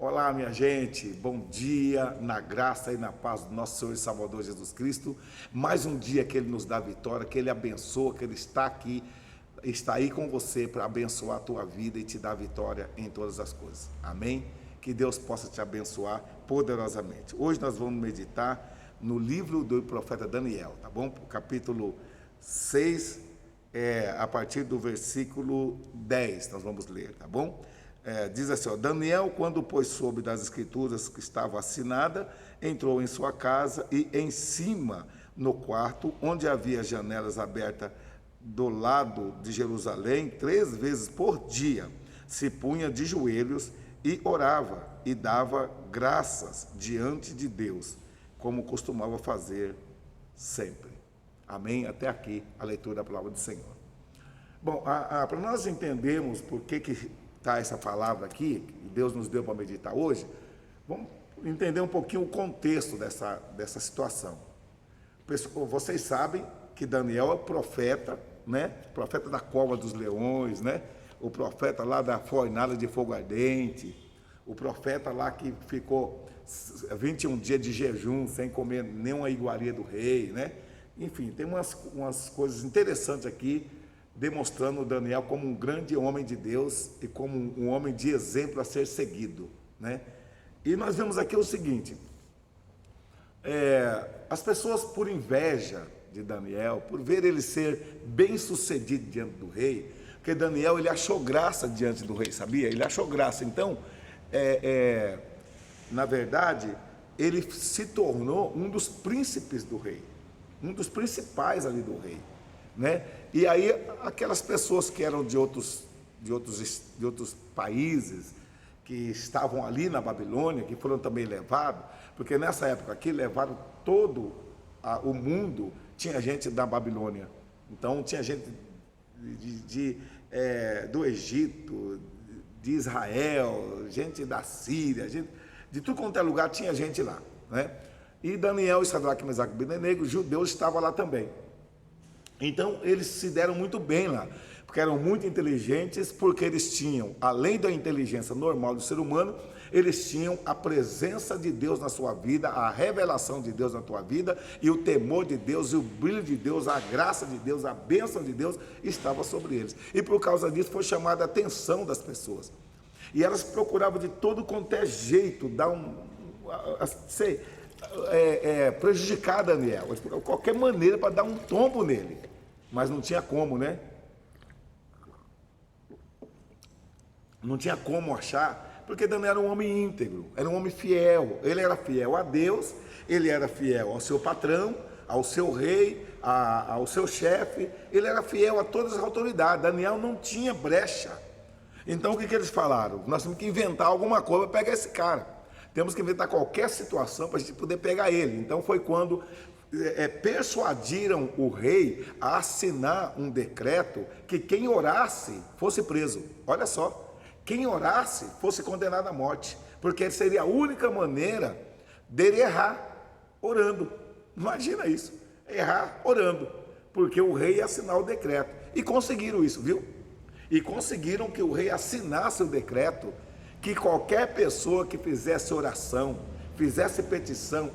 Olá, minha gente, bom dia, na graça e na paz do nosso Senhor e Salvador Jesus Cristo. Mais um dia que Ele nos dá vitória, que Ele abençoa, que Ele está aqui, está aí com você para abençoar a tua vida e te dar vitória em todas as coisas. Amém? Que Deus possa te abençoar poderosamente. Hoje nós vamos meditar no livro do profeta Daniel, tá bom? Capítulo 6, a partir do versículo 10, nós vamos ler, tá bom? Diz assim, ó, Daniel, quando pôs soube das escrituras que estava assinada, entrou em sua casa e em cima, no quarto, onde havia janelas abertas do lado de Jerusalém, 3 vezes por dia, se punha de joelhos e orava e dava graças diante de Deus, como costumava fazer sempre. Amém? Até aqui a leitura da palavra do Senhor. Bom, para nós entendermos por que está essa palavra aqui, que Deus nos deu para meditar hoje, vamos entender um pouquinho o contexto dessa situação. Vocês sabem que Daniel é profeta, né? Profeta da cova dos leões, né? O profeta lá da fornalha de fogo ardente, o profeta lá que ficou 21 dias de jejum sem comer nenhuma iguaria do rei, né? Enfim, tem umas coisas interessantes aqui, demonstrando Daniel como um grande homem de Deus e como um homem de exemplo a ser seguido, né? E nós vemos aqui o seguinte, as pessoas por inveja de Daniel, por ver ele ser bem sucedido diante do rei, porque Daniel ele achou graça diante do rei, sabia? Ele achou graça, então, na verdade, ele se tornou um dos príncipes do rei, um dos principais ali do rei, né? E aí aquelas pessoas que eram de outros países, que estavam ali na Babilônia, que foram também levados, porque nessa época aqui levaram todo o mundo, tinha gente da Babilônia, então tinha gente do Egito, de Israel, gente da Síria, gente, de tudo quanto é lugar tinha gente lá, né? E Daniel, Sadraque, Mesaque e Abednego, judeus, estavam lá também. Então eles se deram muito bem lá, porque eram muito inteligentes, porque eles tinham, além da inteligência normal do ser humano, eles tinham a presença de Deus na sua vida, a revelação de Deus na tua vida, e o temor de Deus, e o brilho de Deus, a graça de Deus, a bênção de Deus estava sobre eles. E por causa disso foi chamada a atenção das pessoas. E elas procuravam de todo quanto é jeito dar prejudicar Daniel, de qualquer maneira para dar um tombo nele, mas não tinha como, né? Não tinha como achar, porque Daniel era um homem íntegro, era um homem fiel, ele era fiel a Deus, ele era fiel ao seu patrão, ao seu rei, ao seu chefe, ele era fiel a todas as autoridades. Daniel não tinha brecha. Então o que eles falaram? Nós temos que inventar alguma coisa para pegar esse cara. Temos que inventar qualquer situação para a gente poder pegar ele. Então foi quando persuadiram o rei a assinar um decreto que quem orasse fosse preso. Olha só, quem orasse fosse condenado à morte, porque seria a única maneira dele errar orando. Imagina isso, errar orando, porque o rei ia assinar o decreto. E conseguiram isso, viu? E conseguiram que o rei assinasse o decreto, que qualquer pessoa que fizesse oração, fizesse petição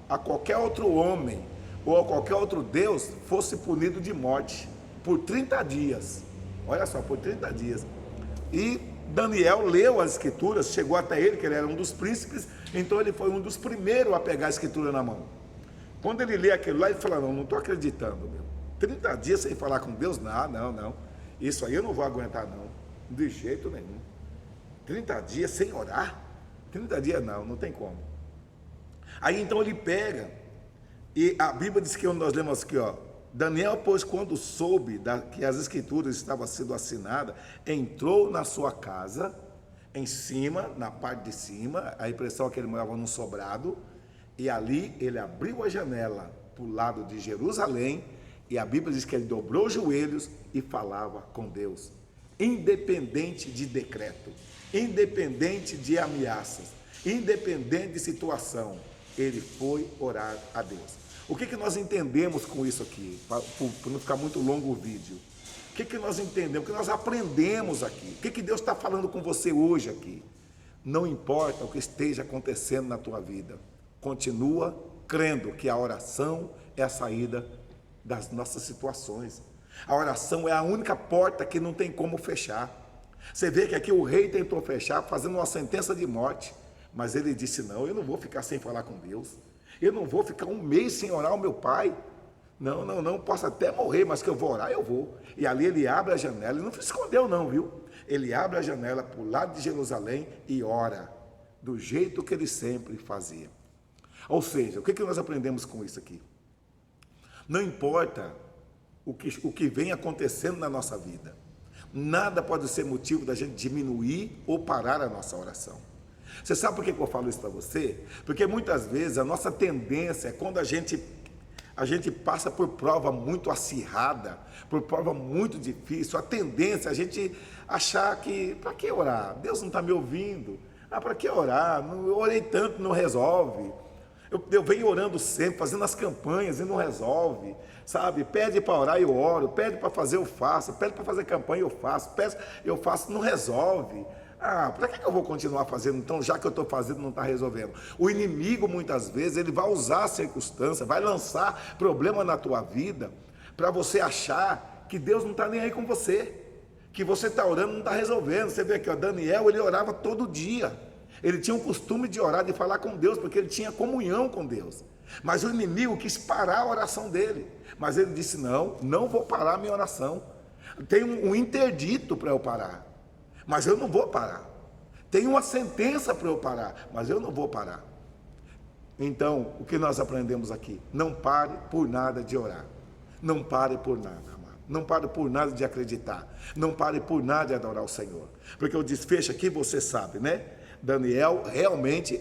a qualquer outro homem ou a qualquer outro Deus, fosse punido de morte por 30 dias. Olha só, por 30 dias. E Daniel leu as escrituras, chegou até ele, que ele era um dos príncipes, então ele foi um dos primeiros a pegar a escritura na mão. Quando ele lê aquilo lá, ele fala, não estou acreditando, meu. 30 dias sem falar com Deus? Não. Isso aí eu não vou aguentar, não. De jeito nenhum. 30 dias sem orar? 30 dias não tem como. Aí então ele pega, e a Bíblia diz que nós lemos aqui, ó, Daniel, pois quando soube que as escrituras estavam sendo assinadas, entrou na sua casa, em cima, na parte de cima, a impressão é que ele morava num sobrado, e ali ele abriu a janela para o lado de Jerusalém, e a Bíblia diz que ele dobrou os joelhos e falava com Deus, independente de decreto, independente de ameaças, independente de situação, ele foi orar a Deus. O que nós entendemos com isso aqui? Para não ficar muito longo o vídeo. O que nós entendemos? O que nós aprendemos aqui? O que Deus está falando com você hoje aqui? Não importa o que esteja acontecendo na tua vida, continua crendo que a oração é a saída das nossas situações. A oração é a única porta que não tem como fechar. Você vê que aqui o rei tentou fechar, fazendo uma sentença de morte, mas ele disse: não, eu não vou ficar sem falar com Deus, eu não vou ficar um mês sem orar ao meu pai. Não, posso até morrer, mas que eu vou orar, eu vou. E ali ele abre a janela, ele não se escondeu não, viu? Ele abre a janela para o lado de Jerusalém e ora, do jeito que ele sempre fazia. Ou seja, o que nós aprendemos com isso aqui? Não importa o que vem acontecendo na nossa vida, nada pode ser motivo da gente diminuir ou parar a nossa oração. Você sabe por que eu falo isso para você? Porque muitas vezes a nossa tendência é quando a gente passa por prova muito acirrada, por prova muito difícil, a tendência é a gente achar que, para que orar? Deus não está me ouvindo. Para que orar? Eu orei tanto, não resolve. Eu venho orando sempre, fazendo as campanhas e não resolve, sabe? Pede para orar, eu oro. Pede para fazer, eu faço. Pede para fazer campanha, eu faço. Pede, eu faço, não resolve. Para que eu vou continuar fazendo? Então, já que eu estou fazendo, não está resolvendo. O inimigo, muitas vezes, ele vai usar a circunstância, vai lançar problema na tua vida, para você achar que Deus não está nem aí com você, que você está orando, não está resolvendo. Você vê aqui, ó, Daniel, ele orava todo dia. Ele tinha o costume de orar, de falar com Deus, porque ele tinha comunhão com Deus. Mas o inimigo quis parar a oração dele. Mas ele disse: não vou parar a minha oração. Tem um interdito para eu parar, mas eu não vou parar. Tem uma sentença para eu parar, mas eu não vou parar. Então, o que nós aprendemos aqui? Não pare por nada de orar. Não pare por nada, amado. Não pare por nada de acreditar. Não pare por nada de adorar o Senhor. Porque o desfecho aqui, você sabe, né? Daniel, realmente,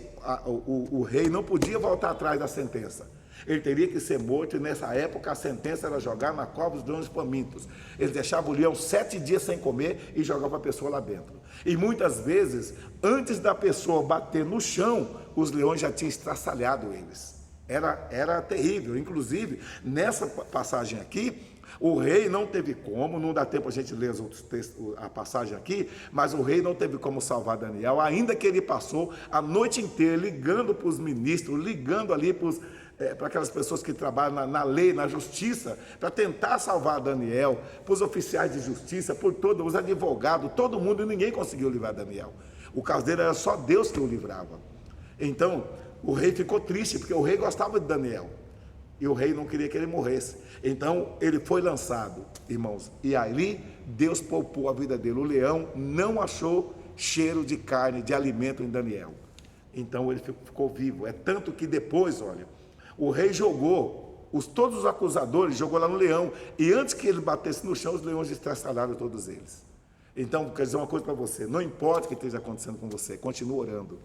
o rei não podia voltar atrás da sentença. Ele teria que ser morto, e nessa época a sentença era jogar na cova dos leões famintos. Eles deixavam o leão 7 dias sem comer e jogavam a pessoa lá dentro. E muitas vezes, antes da pessoa bater no chão, os leões já tinham estraçalhado eles. Era terrível. Inclusive, nessa passagem aqui, o rei não teve como, não dá tempo a gente ler os outros textos, a passagem aqui, mas o rei não teve como salvar Daniel, ainda que ele passou a noite inteira ligando para os ministros, ligando ali para aquelas pessoas que trabalham na lei, na justiça, para tentar salvar Daniel, para os oficiais de justiça, por todos os advogados, todo mundo, e ninguém conseguiu livrar Daniel. O caso dele era só Deus que o livrava. Então, o rei ficou triste, porque o rei gostava de Daniel, e o rei não queria que ele morresse. Então, ele foi lançado, irmãos, e ali Deus poupou a vida dele. O leão não achou cheiro de carne, de alimento em Daniel. Então, ele ficou vivo. É tanto que depois, olha, o rei jogou, todos os acusadores, jogou lá no leão, e antes que ele batesse no chão, os leões estraçalharam todos eles. Então, quer dizer uma coisa para você: não importa o que esteja acontecendo com você, continue orando,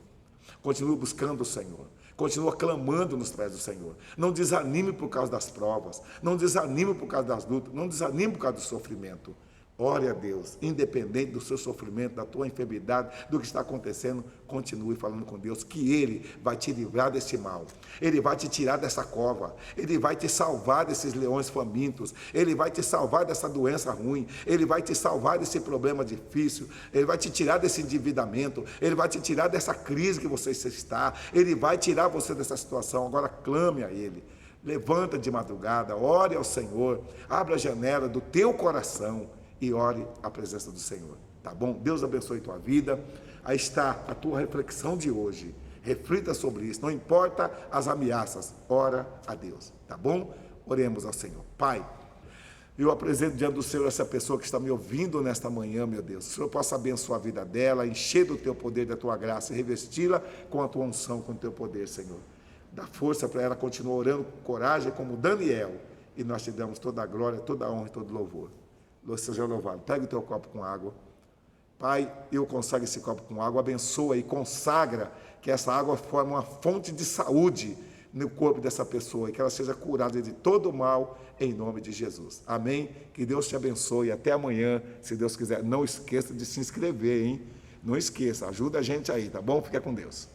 continue buscando o Senhor, continua clamando nos pés do Senhor. Não desanime por causa das provas, não desanime por causa das lutas, não desanime por causa do sofrimento. Ore a Deus, independente do seu sofrimento, da tua enfermidade, do que está acontecendo, continue falando com Deus, que Ele vai te livrar desse mal, Ele vai te tirar dessa cova, Ele vai te salvar desses leões famintos, Ele vai te salvar dessa doença ruim, Ele vai te salvar desse problema difícil, Ele vai te tirar desse endividamento, Ele vai te tirar dessa crise que você está, Ele vai tirar você dessa situação. Agora clame a Ele. Levanta de madrugada, ore ao Senhor, abra a janela do teu coração e ore a presença do Senhor, tá bom? Deus abençoe tua vida. Aí está a tua reflexão de hoje. Reflita sobre isso, não importa as ameaças, ora a Deus, tá bom? Oremos ao Senhor. Pai, eu apresento diante do Senhor essa pessoa que está me ouvindo nesta manhã, meu Deus. Que o Senhor possa abençoar a vida dela, encher do teu poder, da tua graça, e revesti-la com a tua unção, com o teu poder, Senhor. Dá força para ela continuar orando com coragem, como Daniel, e nós te damos toda a glória, toda a honra e todo o louvor. Seja louvado. Pega o teu copo com água. Pai, eu consagro esse copo com água, abençoa e consagra que essa água forme uma fonte de saúde no corpo dessa pessoa, e que ela seja curada de todo o mal, em nome de Jesus. Amém? Que Deus te abençoe. Até amanhã, se Deus quiser. Não esqueça de se inscrever, hein? Não esqueça, ajuda a gente aí, tá bom? Fica com Deus.